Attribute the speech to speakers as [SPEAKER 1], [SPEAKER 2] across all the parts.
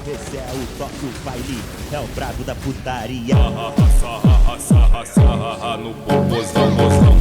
[SPEAKER 1] Esse é o toque do baile, é o brabo da putaria. No popozão, mozão.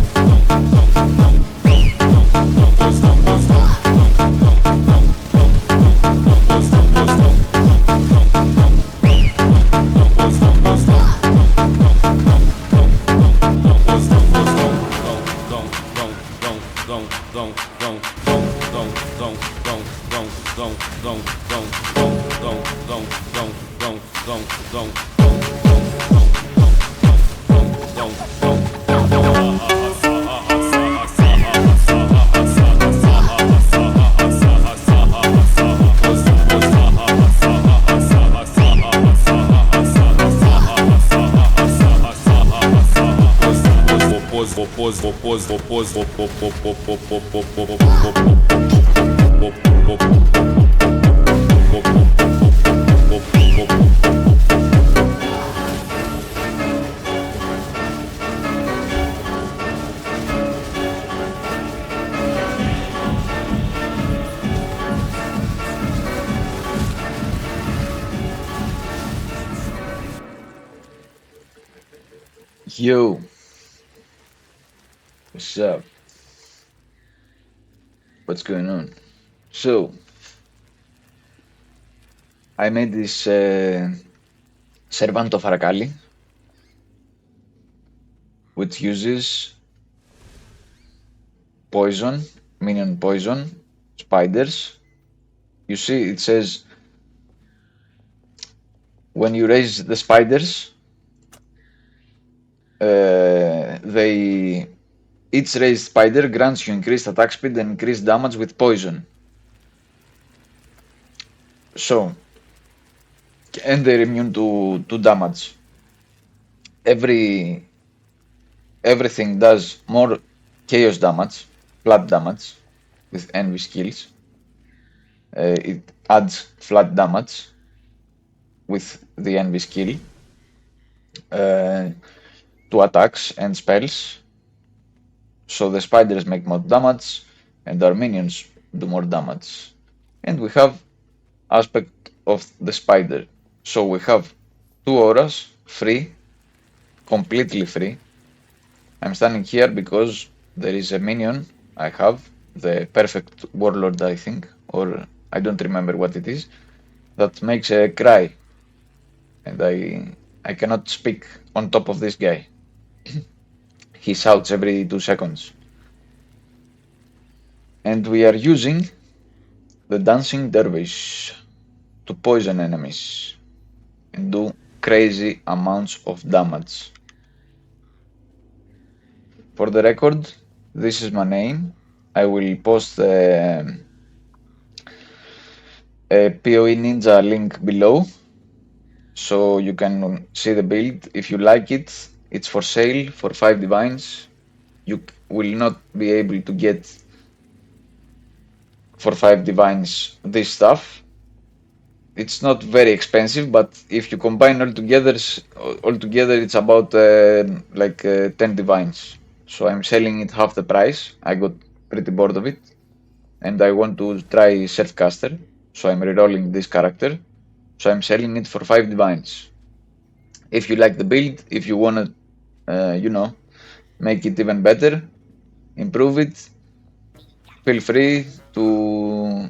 [SPEAKER 2] Yo, what's up? What's going on? So, I made this Servant of Arakaali, which uses poison, minion poison, spiders. You see, it says when you raise the spiders, each raised spider grants you increased attack speed and increased damage with poison. So, and they're immune to damage. Everything does more chaos damage, flat damage with envy skills. It adds flat damage with the envy skill to attacks and spells. So the spiders make more damage and our minions do more damage. And we have aspect of the spider. So we have 2 auras free, completely free. I'm standing here because there is a minion I have, the perfect warlord I think, or I don't remember what it is, that makes a cry. And I cannot speak on top of this guy. He shouts every 2 seconds. And we are using the Dancing Dervish to poison enemies and do crazy amounts of damage. For the record, this is my name. I will post a PoE Ninja link below so you can see the build. If you like it, it's for sale for 5 divines. You will not be able to get for 5 divines this stuff. It's not very expensive, but if you combine all together it's about 10 divines. So I'm selling it half the price. I got pretty bored of it and I want to try Selfcaster, so I'm rerolling this character. So I'm selling it for 5 divines. If you like the build, if you wanna make it even better, improve it, feel free to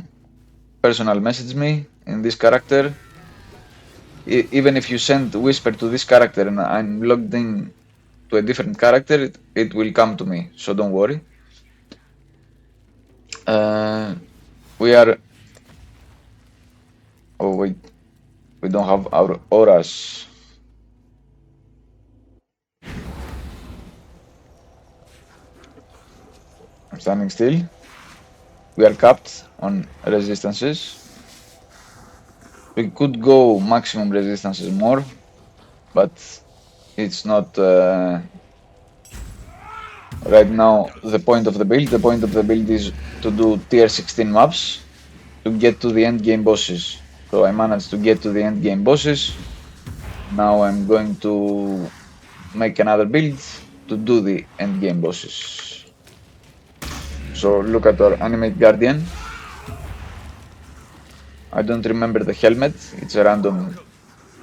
[SPEAKER 2] personal message me in this character. Even if you send whisper to this character and I'm logged in to a different character, it will come to me, so don't worry. We are... Oh wait, we don't have our auras. I'm standing still. We are capped on resistances. We could go maximum resistances more, but it's not right now the point of the build. The point of the build is to do tier 16 maps to get to the end game bosses. So I managed to get to the end game bosses. Now I'm going to make another build to do the end game bosses. So look at our animate guardian. I don't remember the helmet. It's a random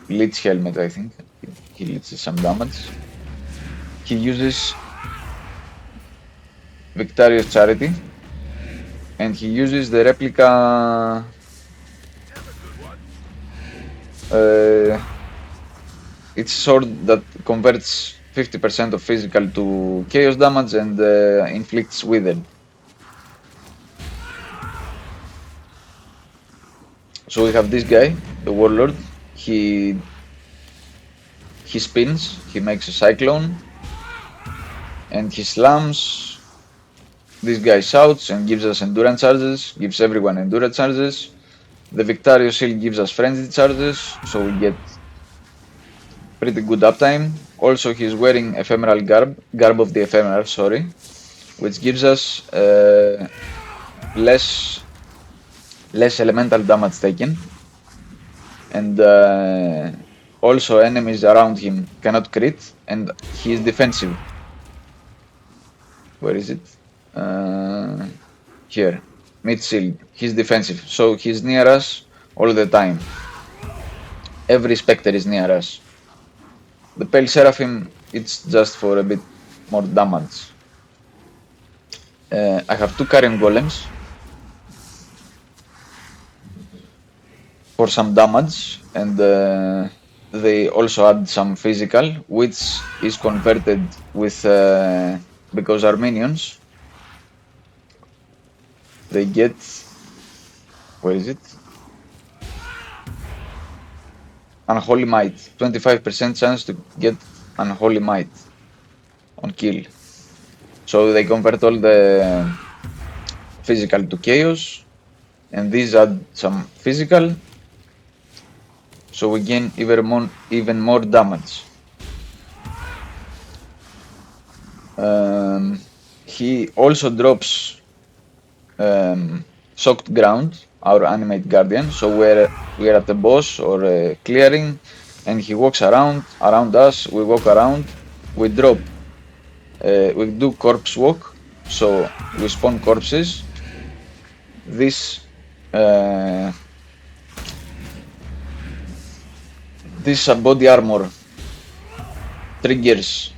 [SPEAKER 2] Lich helmet, I think. He leaches some damage. He uses Victorious Charity, and he uses the replica. It's sword that converts 50% of physical to chaos damage and inflicts wither. So we have this guy, the warlord. He spins, he makes a cyclone, and he slams. This guy shouts and gives us endurance charges, gives everyone endurance charges. The Victorious Shield gives us frenzy charges, so we get pretty good uptime. Also, he's wearing ephemeral garb of the ephemeral, sorry, which gives us less elemental damage taken, and also enemies around him cannot crit, and he is defensive. Where is it? Here, mid shield. He's defensive, so he's near us all the time. Every Spectre is near us. The Pale Seraphim, it's just for a bit more damage. I have 2 Carrion Golems for some damage, and they also add some physical, which is converted with because our minions, they get, where is it? Unholy Might, 25% chance to get Unholy Might on kill. So they convert all the physical to chaos, and these add some physical, so we gain even more damage. He also drops Shocked Ground, our animate guardian, so we're at the boss or clearing, and he walks around us, we walk around, we drop, we do corpse walk, so we spawn corpses. This body armor triggers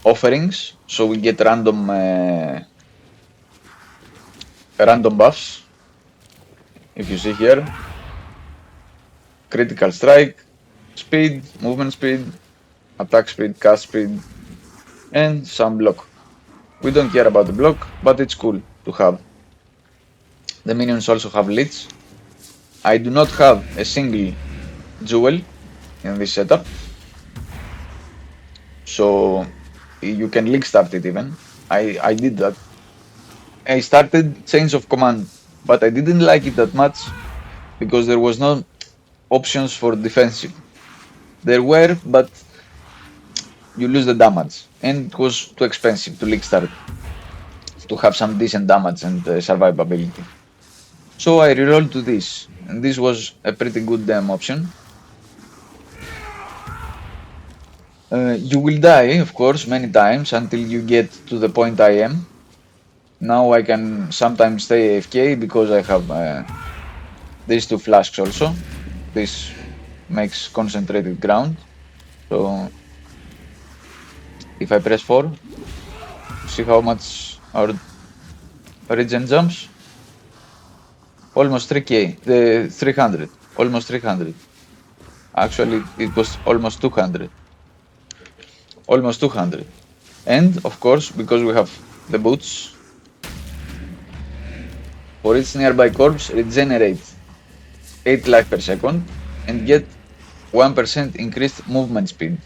[SPEAKER 2] offerings, so we get random buffs. If you see here, critical strike, speed, movement speed, attack speed, cast speed, and some block. We don't care about the block, but it's cool to have. The minions also have Lich. I do not have a single jewel in this setup, so you can league start it even. I did that. I started Change of Command, but I didn't like it that much because there was no options for defensive. There were, but you lose the damage, and it was too expensive to league start to have some decent damage and survivability. So I rerolled to this, and this was a pretty good option. You will die, of course, many times until you get to the point I am. Now I can sometimes stay AFK because I have these 2 flasks also. This makes concentrated ground. So if I press 4, see how much our regen jumps? Almost 3k, the 300, almost 300. Actually, it was almost 200. Almost 200. And of course, because we have the boots, for each nearby corpse, regenerate 8 life per second and get 1% increased movement speed.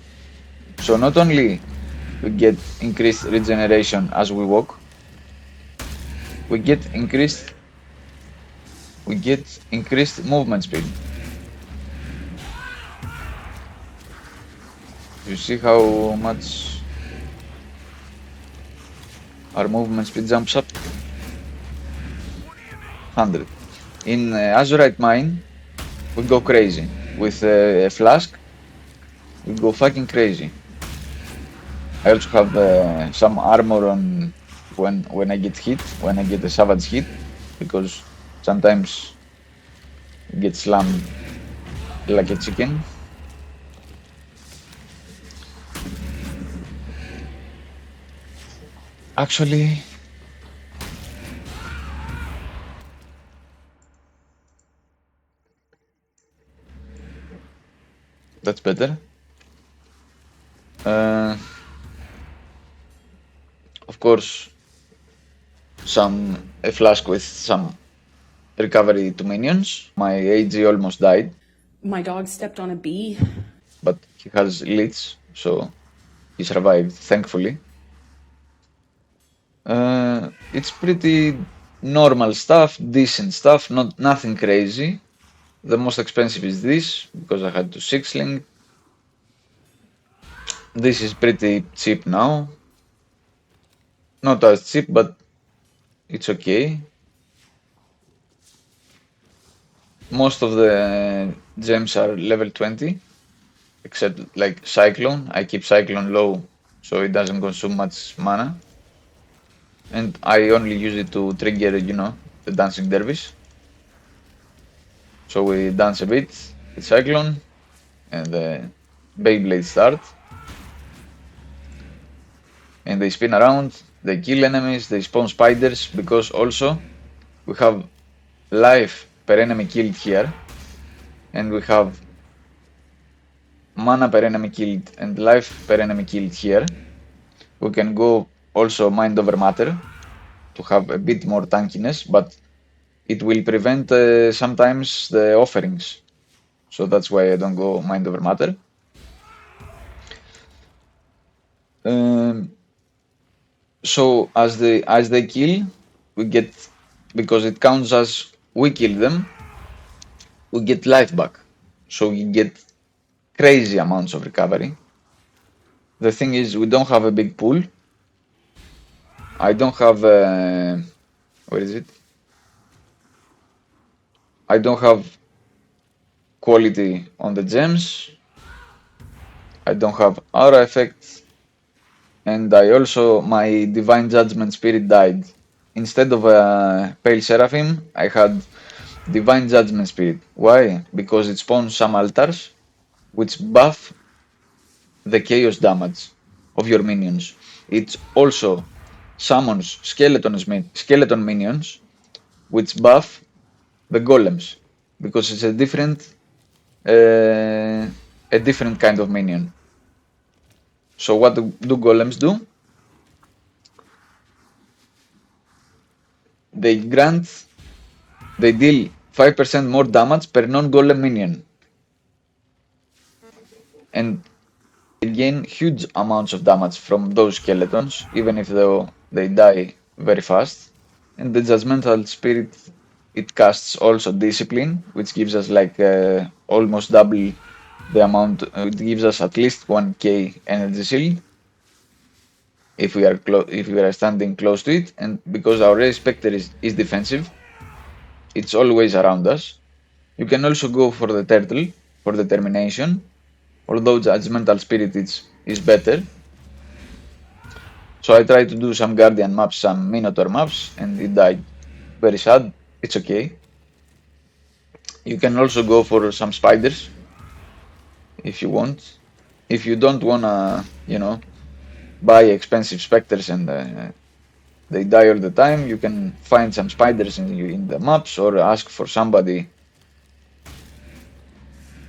[SPEAKER 2] So not only we get increased regeneration as we walk, we get increased movement speed. You see how much our movement speed jumps up? 100. In Azurite Mine, we go crazy. With a flask, we go fucking crazy. I also have some armor on when I get hit, when I get a savage hit, because sometimes get slammed like a chicken. Actually, that's better. Of course, a flask with some recovery to minions. My AG almost died.
[SPEAKER 3] My dog stepped on a bee.
[SPEAKER 2] But he has leech, so he survived, thankfully. It's pretty normal stuff, decent stuff, nothing crazy. The most expensive is this, because I had to 6-link. This is pretty cheap now. Not as cheap, but it's okay. Most of the gems are level 20, except like Cyclone. I keep Cyclone low, so it doesn't consume much mana. And I only use it to trigger, the Dancing Dervish. So we dance a bit with Cyclone, and the Beyblade start. And they spin around, they kill enemies, they spawn spiders, because also we have life per enemy killed here, and we have mana per enemy killed and life per enemy killed here. We can go also mind over matter to have a bit more tankiness, but it will prevent sometimes the offerings. So that's why I don't go mind over matter. So as they kill, we get, because it counts as we kill them, we get life back. So we get crazy amounts of recovery. The thing is, we don't have a big pool. I don't have where is it? I don't have quality on the gems. I don't have aura effects. And I also, my Divine Judgment Spirit died. Instead of Pale Seraphim, I had Divine Judgment Spirit. Why? Because it spawns some altars which buff the chaos damage of your minions. It also summons skeleton minions which buff the golems, because it's a different kind of minion. So what do golems do? They deal 5% more damage per non-golem minion, and they gain huge amounts of damage from those skeletons, even if they die very fast. And the Judgmental Spirit, it casts also Discipline, which gives us like almost double the amount. It gives us at least 1k energy shield if we are standing close to it, and because our Ray Spectre is defensive, it's always around us. You can also go for the turtle for determination, although Judgmental Spirit is better. So I tried to do some Guardian maps, some Minotaur maps, and it died. Very sad. It's okay. You can also go for some spiders if you want. If you don't wanna, buy expensive specters and they die all the time, you can find some spiders in the maps, or ask for somebody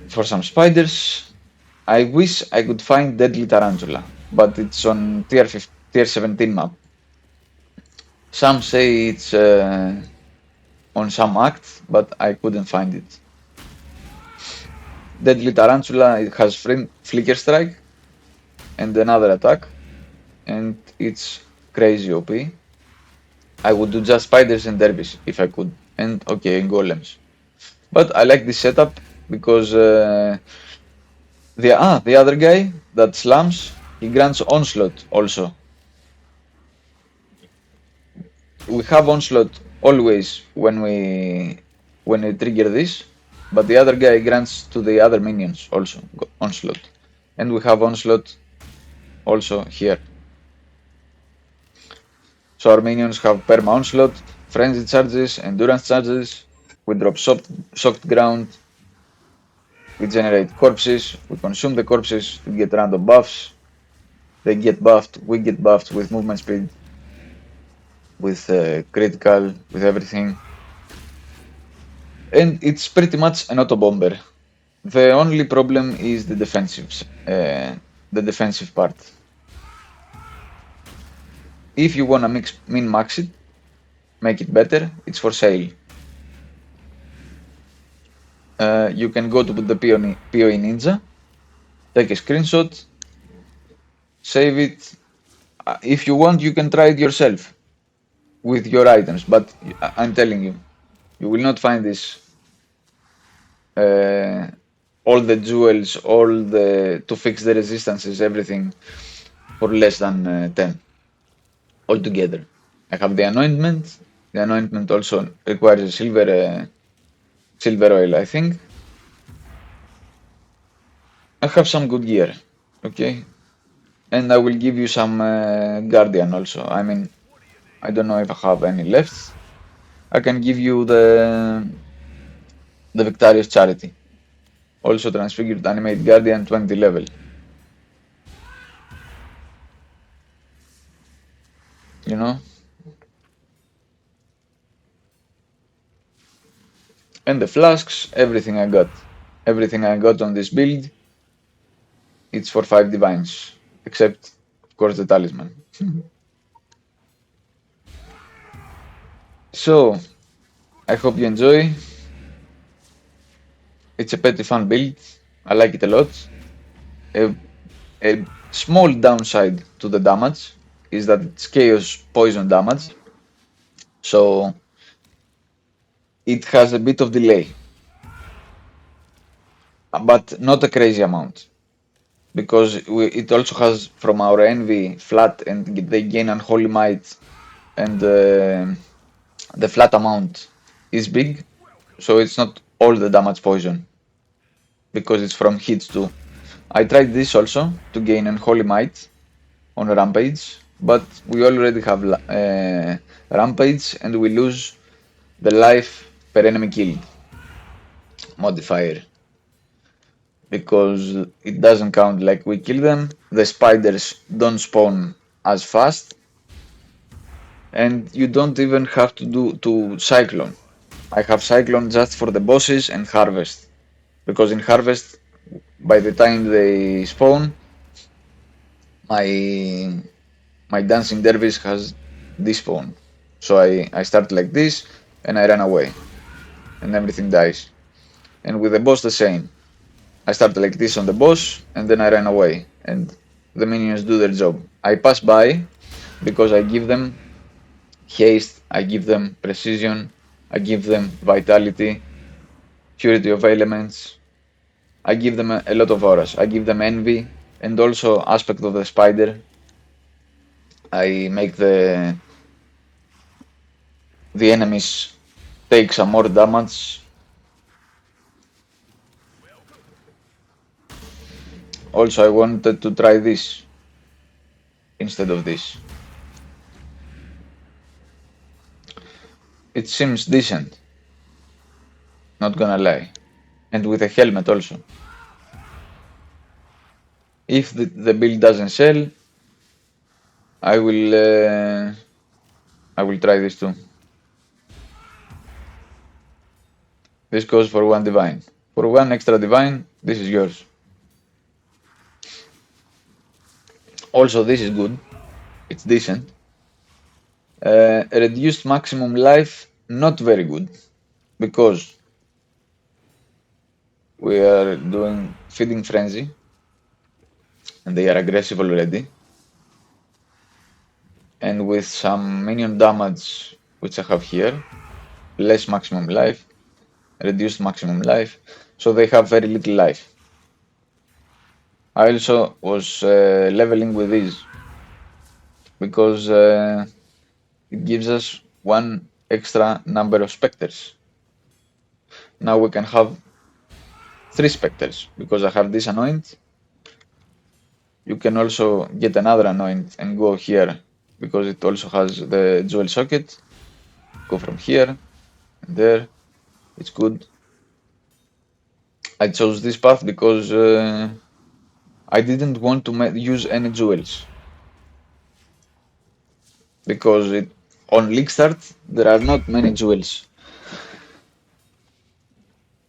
[SPEAKER 2] for some spiders. I wish I could find Deadly Tarantula, but it's on tier 17 map. Some say it's on some act, but I couldn't find it. Deadly Tarantula, it has Flicker Strike and another attack, and it's crazy OP. I would do just spiders and dervish if I could, and okay, golems. But I like this setup because the other guy that slams, he grants onslaught also. We have onslaught always when we trigger this, but the other guy grants to the other minions also onslaught, and we have onslaught also here. So our minions have perma onslaught, frenzy charges, endurance charges, we drop soaked ground, we generate corpses, we consume the corpses to get random buffs. They get buffed, we get buffed with movement speed, with critical, with everything. And it's pretty much an auto bomber. The only problem is the defensive part. If you wanna min max it, make it better, it's for sale. You can go to the PoE Ninja, take a screenshot, save it. If you want, you can try it yourself with your items, but I'm telling you, you will not find this. All the jewels, to fix the resistances, everything for less than 10 altogether. I have the anointment. The anointment also requires a silver oil, I think. I have some good gear, okay, and I will give you some guardian also. I mean, I don't know if I have any left. I can give you the Victorious Charity. Also transfigured animate guardian 20 level. You know? And the flasks, everything I got. Everything I got on this build, it's for 5 divines. Except, of course, the talisman. So, I hope you enjoy. It's a pretty fun build. I like it a lot. A small downside to the damage is that it's chaos poison damage. So, it has a bit of delay. But not a crazy amount. Because it also has from our envy flat and they gain unholy might, and the flat amount is big, so it's not all the damage poison because it's from hits too. I tried this also to gain unholy might on rampage, but we already have rampage and we lose the life per enemy killed modifier, because it doesn't count like we kill them. The spiders don't spawn as fast, and you don't even have to cyclone. I have cyclone just for the bosses and harvest, because in harvest, by the time they spawn, my Dancing Dervish has despawned. So I start like this and I run away, and everything dies. And with the boss the same. I start like this on the boss and then I run away and the minions do their job. I pass by because I give them haste, I give them precision, I give them vitality, purity of elements, I give them a lot of auras, I give them envy and also aspect of the spider. I make the enemies take some more damage. Also, I wanted to try this instead of this. It seems decent, not gonna lie, and with a helmet also. If the build doesn't sell, I will try this too. This goes for 1 divine. For 1 extra divine, this is yours. Also, this is good. It's decent. Reduced maximum life, not very good, because we are doing feeding frenzy and they are aggressive already, and with some minion damage which I have here, less maximum life, reduced maximum life, so they have very little life. I also was leveling with these because it gives us 1 extra number of specters. Now we can have 3 specters because I have this anoint. You can also get another anoint and go here because it also has the jewel socket. Go from here and there. It's good. I chose this path because I didn't want to use any jewels. Because on League Start there are not many jewels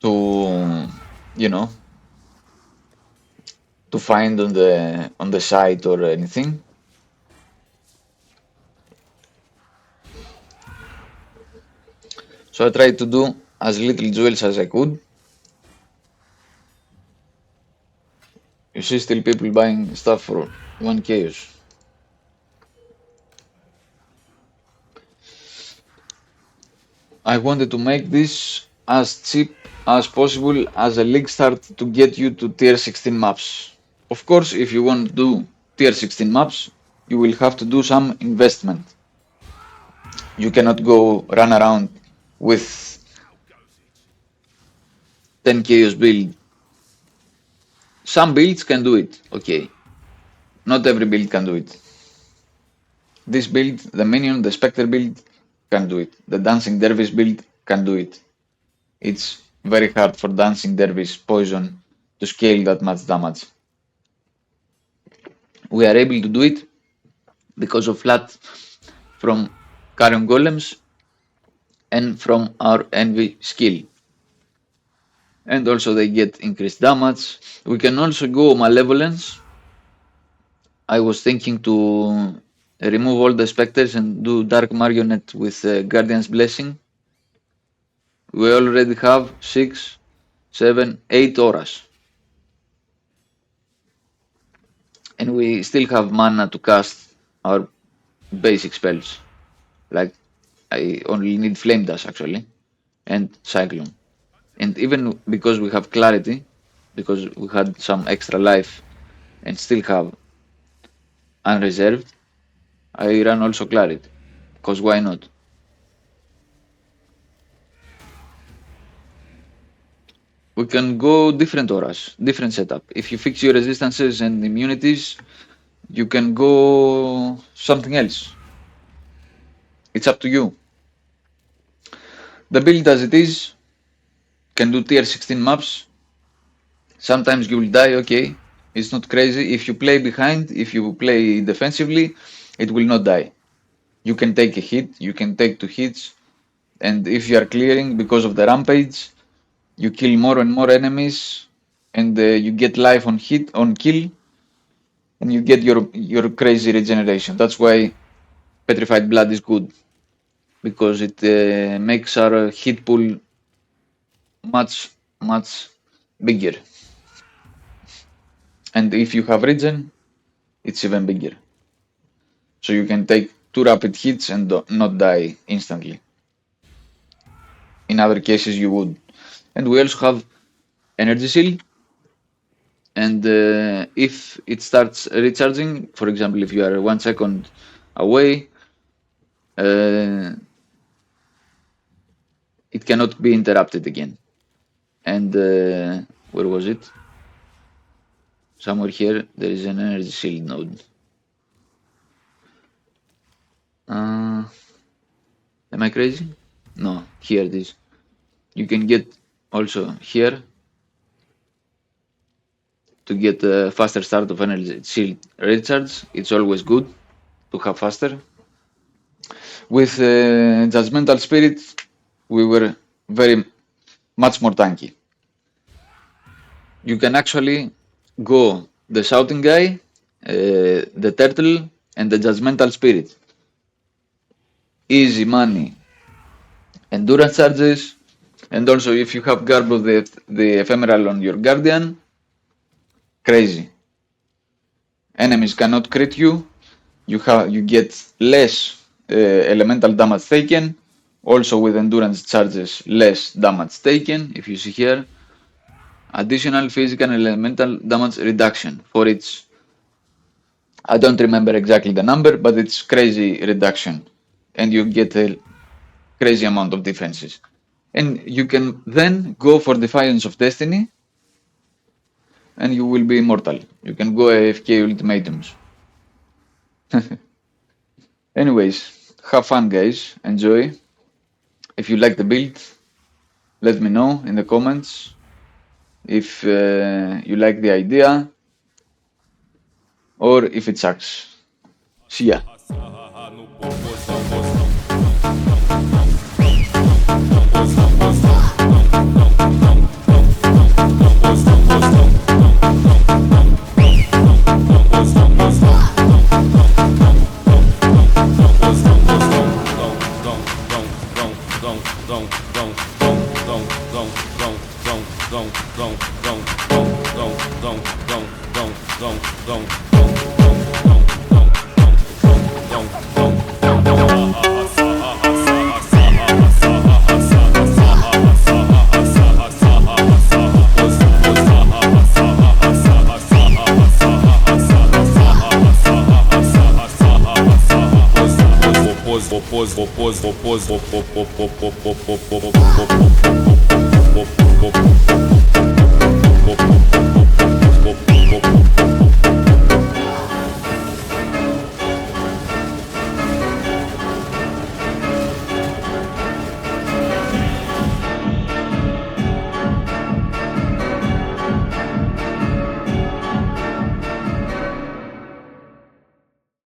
[SPEAKER 2] to, you know, to find on the site or anything. So I tried to do as little jewels as I could. You see still people buying stuff for 1 chaos. I wanted to make this as cheap as possible as a league start to get you to tier 16 maps. Of course, if you want to do tier 16 maps, you will have to do some investment. You cannot go run around with 10 chaos build. Some builds can do it, okay. Not every build can do it. This build, the minion, the spectre build can do it. The dancing dervish build can do it. It's very hard for dancing dervish poison to scale that much damage. We are able to do it because of flat from Carrion Golems and from our Envy skill. And also they get increased damage. We can also go Malevolence. I was thinking to remove all the specters and do Dark Marionette with Guardian's Blessing. We already have 6, 7, 8 auras. And we still have mana to cast our basic spells. Like I only need Flame Dash actually and Cyclone. And even because we have Clarity, because we had some extra life and still have Unreserved, I run also Clarity. Because why not? We can go different auras, different setup. If you fix your resistances and immunities, you can go something else. It's up to you. The build as it is can do tier 16 maps. Sometimes you will die, okay. It's not crazy. If you play behind, if you play defensively, it will not die. You can take a hit, you can take 2 hits, and if you are clearing because of the rampage, you kill more and more enemies, and you get life on hit, on kill, and you get your crazy regeneration. That's why Petrified Blood is good, because it makes our hit pool much bigger. And if you have regen, it's even bigger. So you can take 2 rapid hits and not die instantly. In other cases you would. And we also have energy seal. And if it starts recharging, for example, if you are 1 second away, it cannot be interrupted again. And where was it? Somewhere here there is an energy shield node. Am I crazy? No, here it is. You can get also here to get a faster start of energy shield recharge. It's always good to have faster. With Judgmental Spirit, we were very much more tanky. You can actually go the Shouting Guy, the Turtle, and the Judgmental Spirit. Easy money. Endurance charges, and also if you have Garbo the Ephemeral on your Guardian, crazy. Enemies cannot crit you. You get less elemental damage taken. Also with endurance charges, less damage taken. If you see here, additional physical and elemental damage reduction for its. I don't remember exactly the number, but it's crazy reduction, and you get a crazy amount of defenses. And you can then go for Defiance of Destiny, and you will be immortal. You can go AFK ultimatums. Anyways, have fun guys, enjoy. If you like the build, Let me know in the comments if you like the idea or if it sucks. See ya.
[SPEAKER 4] Vou pôs.